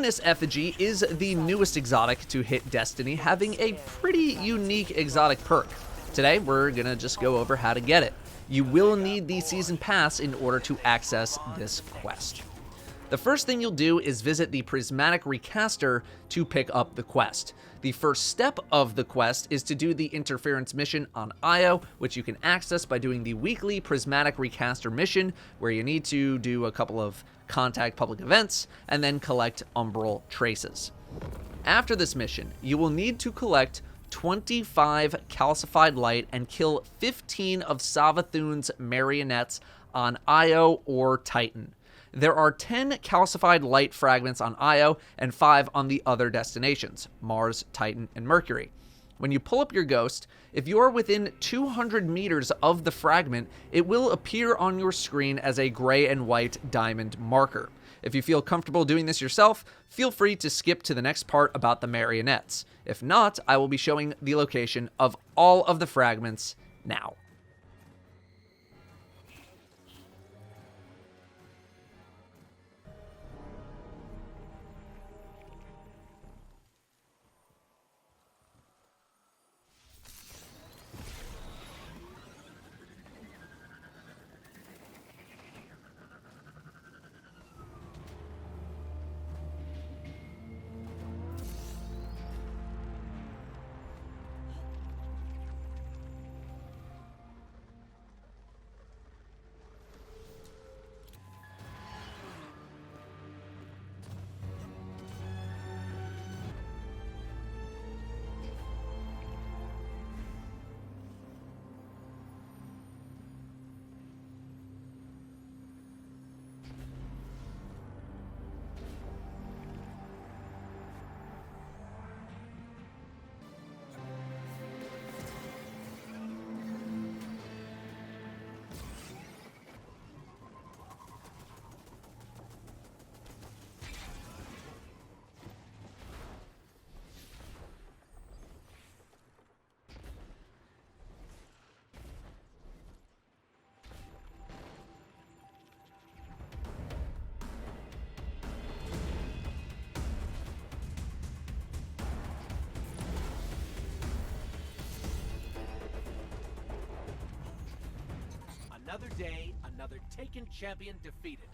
Ruinous Effigy is the newest exotic to hit Destiny, having a pretty unique exotic perk. Today, we're gonna just go over how to get it. You will need the Season Pass in order to access this quest. The first thing you'll do is visit the Prismatic Recaster to pick up the quest. The first step of the quest is to do the interference mission on Io, which you can access by doing the weekly Prismatic Recaster mission, where you need to do a couple of contact public events and then collect umbral traces. After this mission, you will need to collect 25 calcified light and kill 15 of Savathun's marionettes on Io or Titan. There are 10 calcified light fragments on Io and 5 on the other destinations, Mars, Titan, and Mercury. When you pull up your ghost, if you are within 200 meters of the fragment, it will appear on your screen as a gray and white diamond marker. If you feel comfortable doing this yourself, feel free to skip to the next part about the marionettes. If not, I will be showing the location of all of the fragments now. Another day, another taken champion defeated.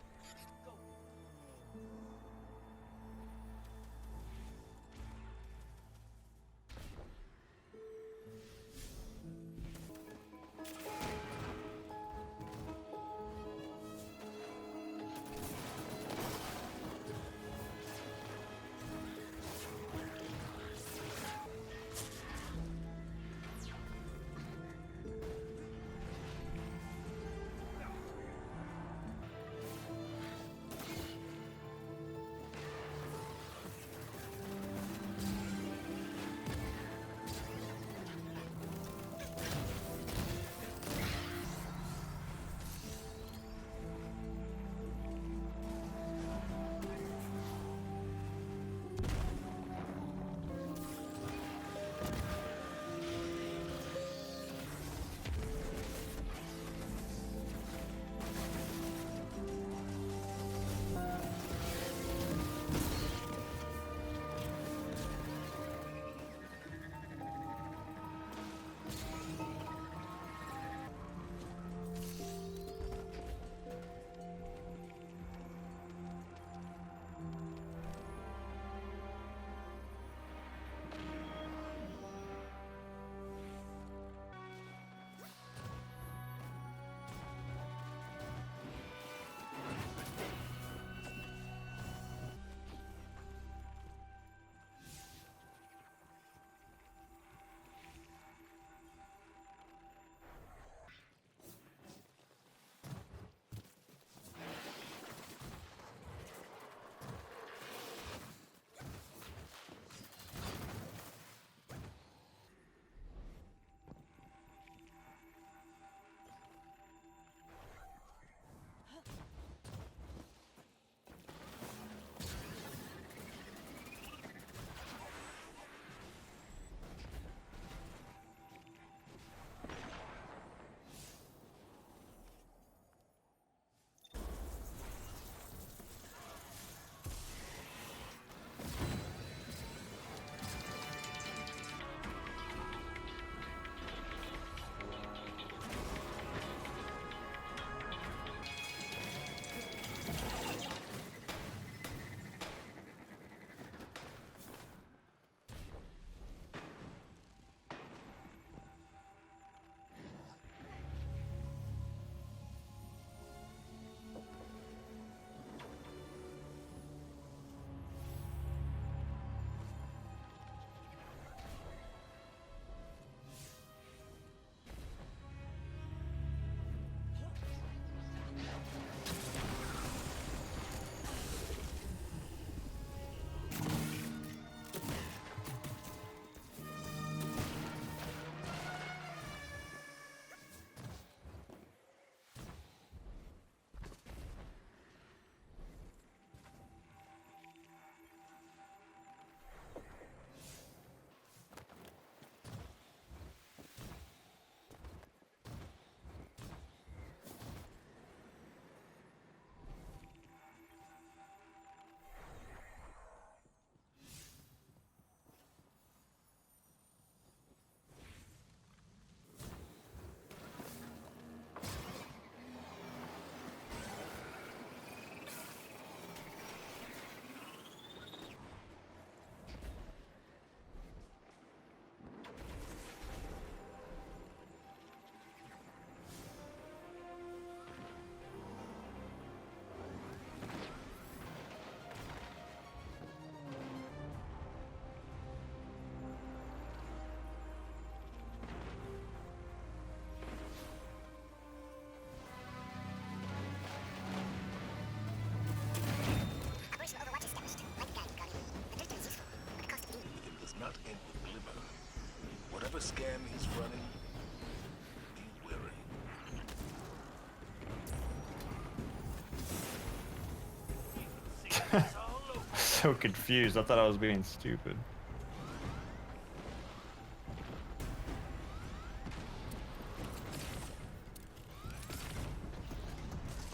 whatever scam he's running, be wary. So confused. I thought I was being stupid.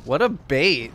What a bait.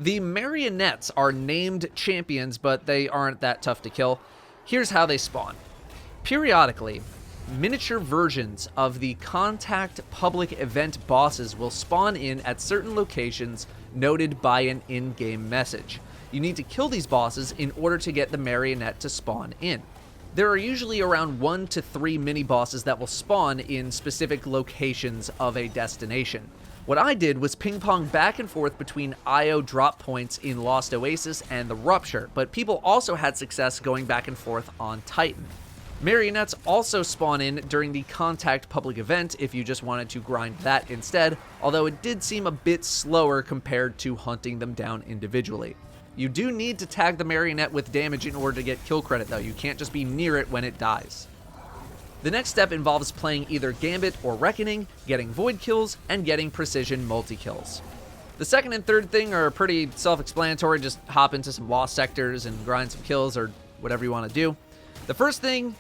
The Marionettes are named champions, but they aren't that tough to kill. Here's how they spawn. Periodically, miniature versions of the Contact public event bosses will spawn in at certain locations noted by an in-game message. You need to kill these bosses in order to get the Marionette to spawn in. There are usually around 1 to 3 mini-bosses that will spawn in specific locations of a destination. What I did was ping-pong back and forth between IO drop points in Lost Oasis and the Rupture, but people also had success going back and forth on Titan. Marionettes also spawn in during the Contact public event if you just wanted to grind that instead, although it did seem a bit slower compared to hunting them down individually. You do need to tag the Marionette with damage in order to get kill credit though, you can't just be near it when it dies. The next step involves playing either Gambit or Reckoning, getting Void Kills, and getting Precision Multikills. The second and third thing are pretty self-explanatory, just hop into some Lost Sectors and grind some kills or whatever you want to do. The first thing,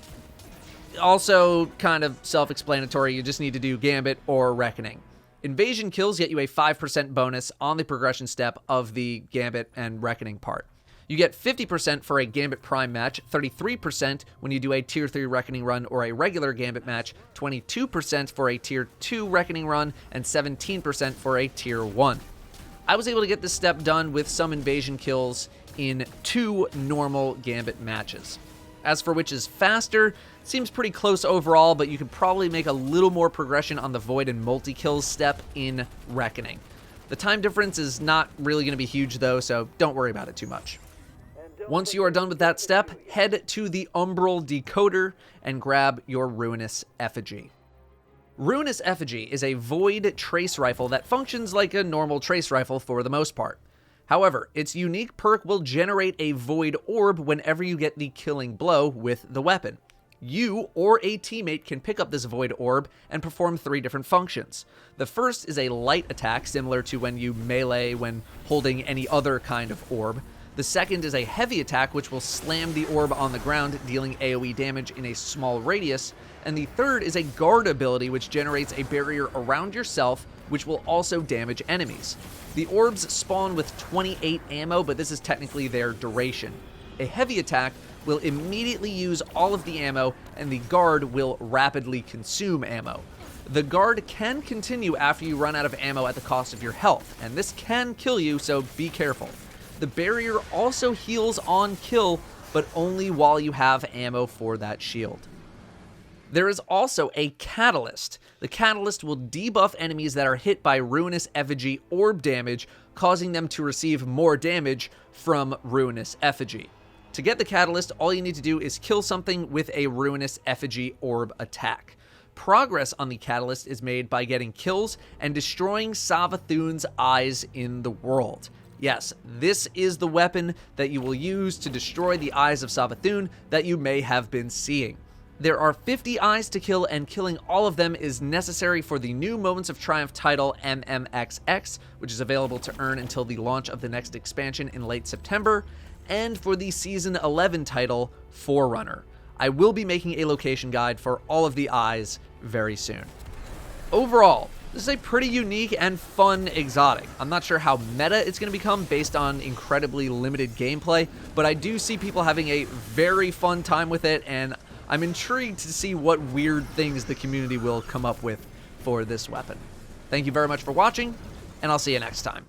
also kind of self-explanatory, you just need to do Gambit or Reckoning. Invasion kills get you a 5% bonus on the progression step of the Gambit and Reckoning part. You get 50% for a Gambit Prime match, 33% when you do a Tier 3 Reckoning run or a regular Gambit match, 22% for a Tier 2 Reckoning run, and 17% for a Tier 1. I was able to get this step done with some Invasion kills in 2 normal Gambit matches. As for which is faster, seems pretty close overall, but you could probably make a little more progression on the Void and Multikills step in Reckoning. The time difference is not really going to be huge though, so don't worry about it too much. Once you are done with that step, head to the Umbral Decoder and grab your Ruinous Effigy. Ruinous Effigy is a void trace rifle that functions like a normal trace rifle for the most part. However, its unique perk will generate a void orb whenever you get the killing blow with the weapon. You or a teammate can pick up this void orb and perform 3 different functions. The first is a light attack similar to when you melee when holding any other kind of orb. The second is a heavy attack, which will slam the orb on the ground, dealing AoE damage in a small radius. And the third is a guard ability, which generates a barrier around yourself, which will also damage enemies. The orbs spawn with 28 ammo, but this is technically their duration. A heavy attack will immediately use all of the ammo, and the guard will rapidly consume ammo. The guard can continue after you run out of ammo at the cost of your health, and this can kill you, so be careful. The barrier also heals on kill, but only while you have ammo for that shield. There is also a catalyst. The catalyst will debuff enemies that are hit by Ruinous Effigy orb damage, causing them to receive more damage from Ruinous Effigy. To get the catalyst, all you need to do is kill something with a Ruinous Effigy orb attack. Progress on the catalyst is made by getting kills and destroying Savathun's eyes in the world. Yes, this is the weapon that you will use to destroy the eyes of Savathun that you may have been seeing. There are 50 eyes to kill, and killing all of them is necessary for the new Moments of Triumph title MMXX, which is available to earn until the launch of the next expansion in late September, and for the Season 11 title Forerunner. I will be making a location guide for all of the eyes very soon. Overall, This is a pretty unique and fun exotic. I'm not sure how meta it's going to become based on incredibly limited gameplay, but I do see people having a very fun time with it, and I'm intrigued to see what weird things the community will come up with for this weapon. Thank you very much for watching, and I'll see you next time.